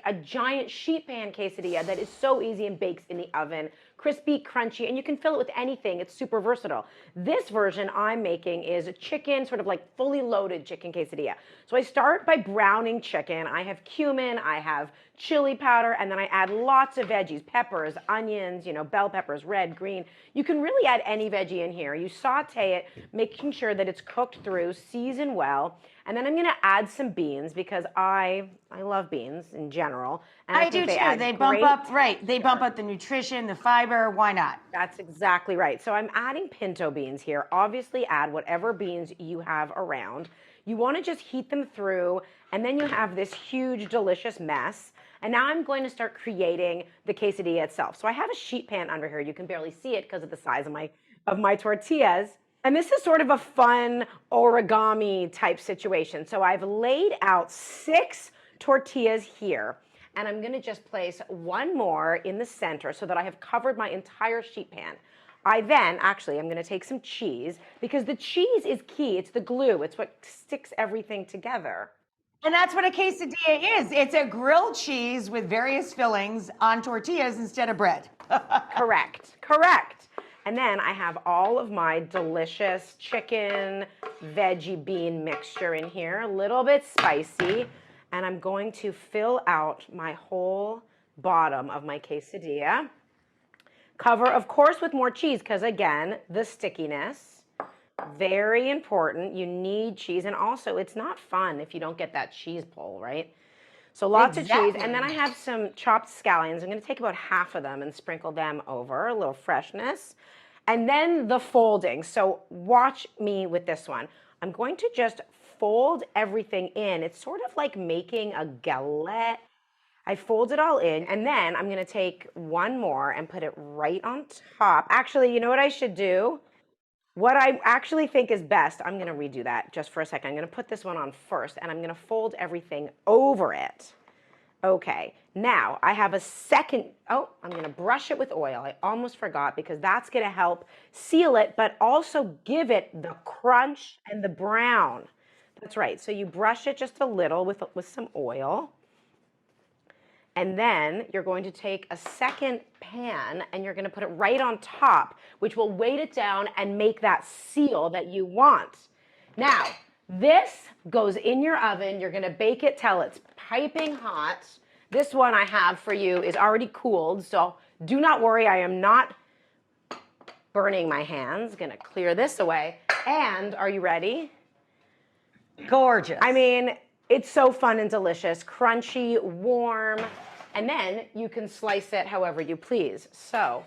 a giant sheet pan quesadilla that is so easy and bakes in the oven, crispy, crunchy, and you can fill it with anything. It's super versatile. This version I'm making is a chicken, sort of like fully loaded chicken quesadilla. So I start by browning chicken. I have cumin, I have chili powder, and then I add lots of veggies, peppers, onions, bell peppers, red, green. You can really add any veggie in here. You saute it, making sure that it's cooked through, season well, and then I'm gonna add some beans because I love beans in general. And I do too. They bump up, right? They bump up the nutrition, the fiber. Why not? That's exactly right. So I'm adding pinto beans here. Obviously add whatever beans you have around. You want to just heat them through, and then you have this huge, delicious mess. And now I'm going to start creating the quesadilla itself. So I have a sheet pan under here. You can barely see it because of the size of my tortillas. And this is sort of a fun origami type situation. So I've laid out 6 tortillas here, and I'm gonna just place one more in the center so that I have covered my entire sheet pan. I'm gonna take some cheese because the cheese is key. It's the glue. It's what sticks everything together. And that's what a quesadilla is. It's a grilled cheese with various fillings on tortillas instead of bread. Correct. And then I have all of my delicious chicken, veggie, bean mixture in here, a little bit spicy. And I'm going to fill out my whole bottom of my quesadilla. Cover, of course, with more cheese because, again, the stickiness. Very important. You need cheese. And also, it's not fun if you don't get that cheese pull, right? So lots of cheese. And then I have some chopped scallions. I'm going to take about half of them and sprinkle them over, a little freshness. And then the folding. So watch me with this one. I'm going to just fold everything in. It's sort of like making a galette. I fold it all in, and then I'm going to take one more and put it right on top. Actually, you know what I should do? What I actually think is best, I'm going to redo that just for a second. I'm going to put this one on first, and I'm going to fold everything over it. Okay, now I have a second, I'm going to brush it with oil. I almost forgot because that's going to help seal it, but also give it the crunch and the brown. That's right, so you brush it just a little with some oil. And then you're going to take a second pan and you're going to put it right on top, which will weight it down and make that seal that you want. Now, this goes in your oven. You're going to bake it till it's piping hot. This one I have for you is already cooled, so do not worry. I am not burning my hands. Going to clear this away. And are you ready? Gorgeous. I mean, it's so fun and delicious, crunchy, warm, and then you can slice it however you please. So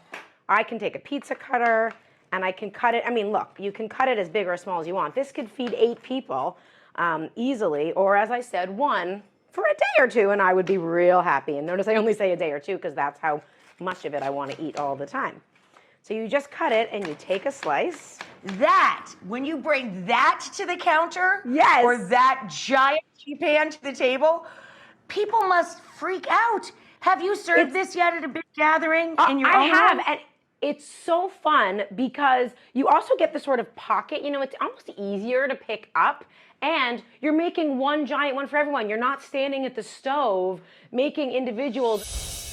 I can take a pizza cutter and I can cut it. I mean, look, you can cut it as big or as small as you want. This could feed 8 people easily, or as I said, 1 for a day or 2, and I would be real happy. And notice I only say a day or 2 because that's how much of it I want to eat all the time. So you just cut it and you take a slice. That, when you bring that to the counter, yes, or that giant sheet pan to the table, people must freak out. Have you served this yet at a big gathering in your own have, home? and it's so fun because you also get the sort of pocket, it's almost easier to pick up, and you're making one giant one for everyone. You're not standing at the stove making individuals.